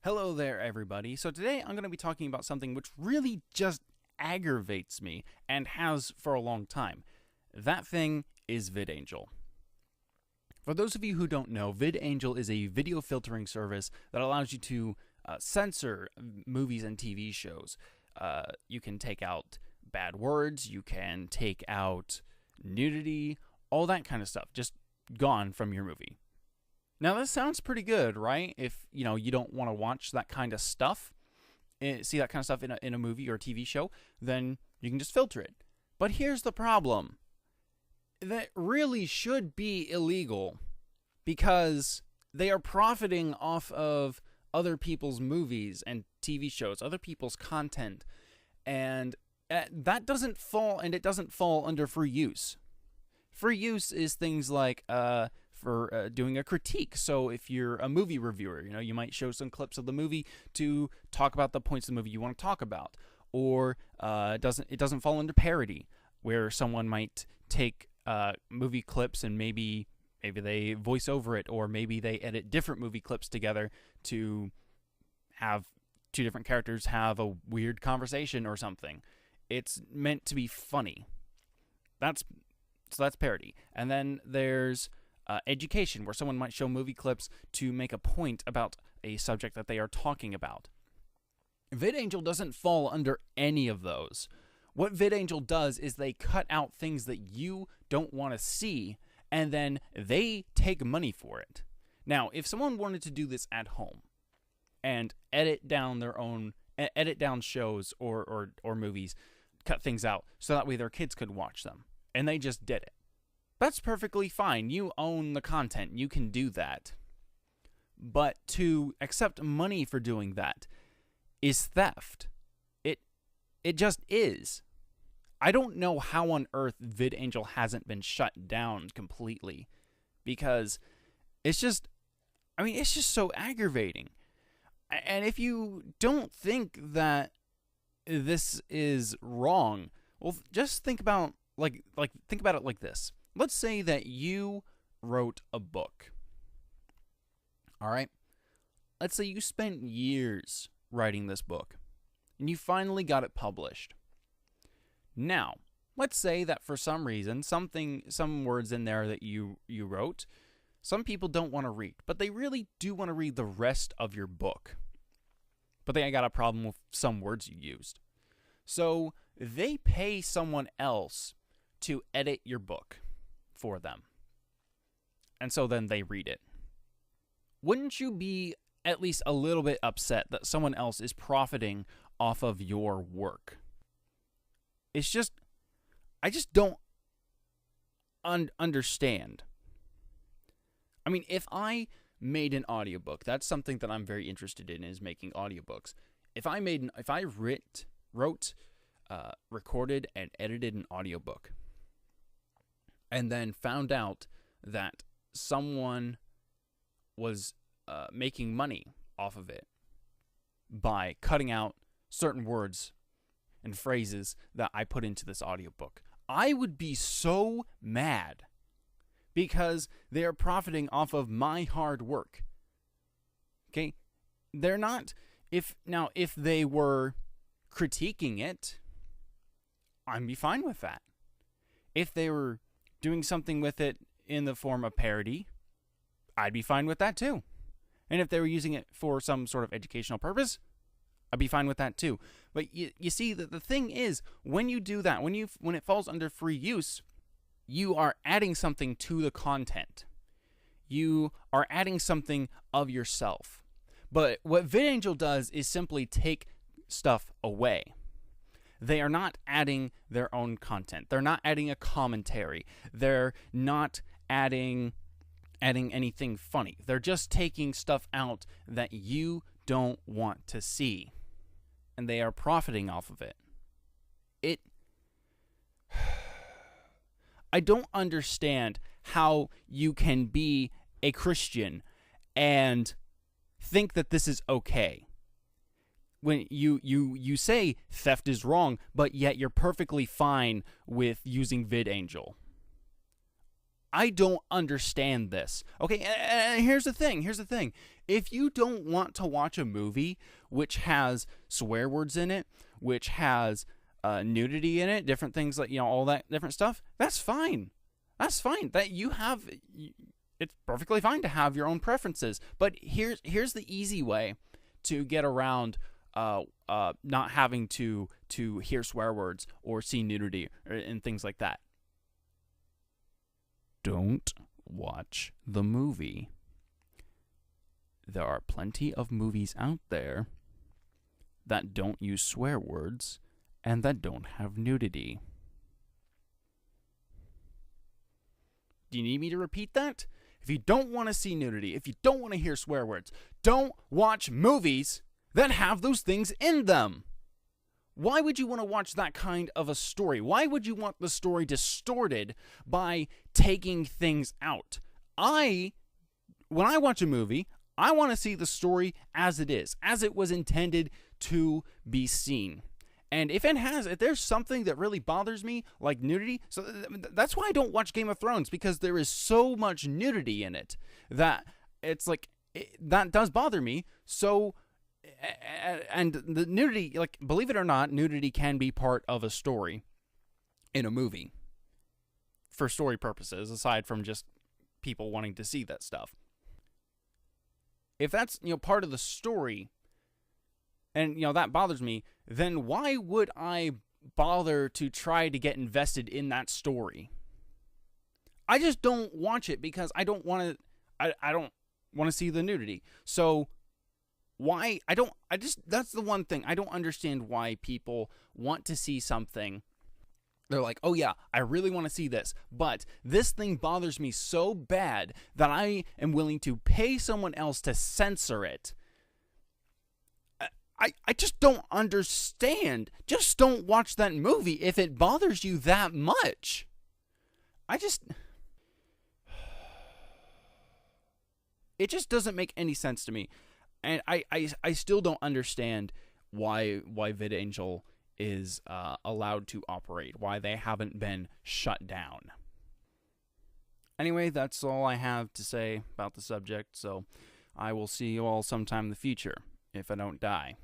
Hello there, everybody. So today I'm going to be talking about something which really just aggravates me and has for a long time. That thing is VidAngel. For those of you who don't know, VidAngel is a video filtering service that allows you to censor movies and TV shows. You can take out bad words, you can take out nudity, all that kind of stuff, just gone from your movie. Now that sounds pretty good, right? If you don't want to watch that kind of stuff, see that kind of stuff in a movie or a TV show, then you can just filter it. But here's the problem. That really should be illegal because they are profiting off of other people's movies and TV shows, other people's content, and that doesn't fall under free use. Free use is things like for doing a critique. So if you're a movie reviewer, you might show some clips of the movie to talk about the points of the movie you want to talk about. Or it doesn't fall under parody, where someone might take movie clips and maybe they voice over it, or maybe they edit different movie clips together to have two different characters have a weird conversation or something. It's meant to be funny. That's parody. And then there's education, where someone might show movie clips to make a point about a subject that they are talking about. VidAngel doesn't fall under any of those. What VidAngel does is they cut out things that you don't want to see, and then they take money for it. Now, if someone wanted to do this at home and edit down shows or movies, cut things out so that way their kids could watch them, and they just did it, that's perfectly fine. You own the content. You can do that. But to accept money for doing that is theft. It just is. I don't know how on earth VidAngel hasn't been shut down completely, because it's just so aggravating. And if you don't think that this is wrong, well, just think about think about it like this. Let's say that you wrote a book. All right? Let's say you spent years writing this book, and you finally got it published. Now, let's say that for some reason, some words in there that you wrote, some people don't want to read, but they really do want to read the rest of your book. But they got a problem with some words you used. So they pay someone else to edit your book for them. And so then they read it. Wouldn't you be at least a little bit upset that someone else is profiting off of your work? I just don't understand. I mean, if I made an audiobook, that's something that I'm very interested in, is making audiobooks. If I wrote, recorded, and edited an audiobook, and then found out that someone was making money off of it by cutting out certain words and phrases that I put into this audiobook, I would be so mad, because they are profiting off of my hard work. Okay? They're not. If they were critiquing it, I'd be fine with that. If they were doing something with it in the form of parody, I'd be fine with that too. And if they were using it for some sort of educational purpose, I'd be fine with that too. But you see, that the thing is, when you do that, when it falls under free use, you are adding something to the content. You are adding something of yourself. But what VidAngel does is simply take stuff away. They are not adding their own content. They're not adding a commentary. They're not adding anything funny. They're just taking stuff out that you don't want to see, and they are profiting off of it. I don't understand how you can be a Christian and think that this is okay. When you say theft is wrong, but yet you're perfectly fine with using VidAngel. I don't understand this. Okay, and here's the thing. If you don't want to watch a movie which has swear words in it, which has nudity in it, different things like, all that different stuff, that's fine. That's fine. It's perfectly fine to have your own preferences. But here's the easy way to get around not having to hear swear words or see nudity and things like that. Don't watch the movie. There are plenty of movies out there that don't use swear words and that don't have nudity. Do you need me to repeat that? If you don't want to see nudity, if you don't want to hear swear words, don't watch movies that have those things in them. Why would you want to watch that kind of a story? Why would you want the story distorted by taking things out? When I watch a movie, I want to see the story as it is, as it was intended to be seen. And if there's something that really bothers me, like nudity, so that's why I don't watch Game of Thrones, because there is so much nudity in it that it's like, that does bother me. So, and the nudity, like, believe it or not, nudity can be part of a story in a movie for story purposes, aside from just people wanting to see that stuff. If that's, part of the story, and, that bothers me, then why would I bother to try to get invested in that story? I just don't watch it because I don't want to see the nudity. So that's the one thing. I don't understand why people want to see something. They're like, oh yeah, I really want to see this, but this thing bothers me so bad that I am willing to pay someone else to censor it. I just don't understand. Just don't watch that movie if it bothers you that much. It just doesn't make any sense to me. And I still don't understand why VidAngel is allowed to operate, why they haven't been shut down. Anyway, that's all I have to say about the subject, so I will see you all sometime in the future, if I don't die.